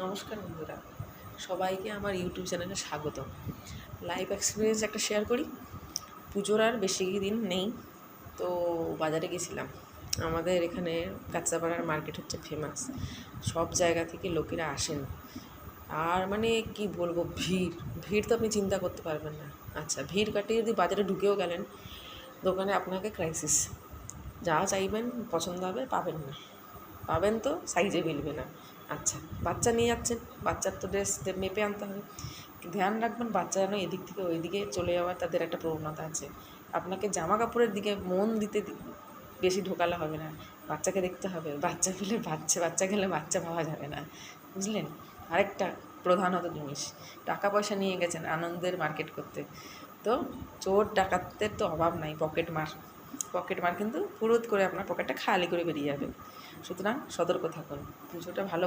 নমস্কার বন্ধুরা, সবাইকে আমার ইউটিউব চ্যানেলে স্বাগত। লাইভ এক্সপিরিয়েন্স একটা শেয়ার করি। পুজোর আর বেশি দিন নেই, তো বাজারে গেছিলাম। আমাদের এখানে কাঁচরাপাড়ার মার্কেট হচ্ছে ফেমাস, সব জায়গা থেকে লোকেরা আসেন। আর মানে কি বলবো, ভিড় ভিড় তো আপনি চিন্তা করতে পারবেন না। আচ্ছা, ভিড় কাটিয়ে যদি বাজারে ঢুকেও গেলেন, দোকানে আপনাকে ক্রাইসিস। যা চাইবেন পছন্দ হবে, পাবেন না। পাবেন তো সাইজে মিলবে না। আচ্ছা, বাচ্চা নিয়ে যাচ্ছেন, বাচ্চার তো ড্রেস মেপে আনতে হবে। ধ্যান রাখবেন বাচ্চা যেন এদিক থেকে ওই দিকে চলে যাওয়ার তাদের একটা প্রবণতা আছে। আপনাকে জামা কাপড়ের দিকে মন দিতে বেশি ঢোকালে হবে না, বাচ্চাকে দেখতে হবে। বাচ্চা পেলে বাচ্চা গেলে বাচ্চা পাওয়া যাবে না, বুঝলেন? আরেকটা প্রধানত জিনিস, টাকা পয়সা নিয়ে গেছেন আনন্দের মার্কেট করতে, তো চোর ডাকাতদের তো অভাব নাই। পকেট মার কিন্তু ফুরুত করে আপনার পকেটটা খালি করে বেরিয়ে যাবে। সুতরাং সতর্ক থাকুন, পুজোটা ভালো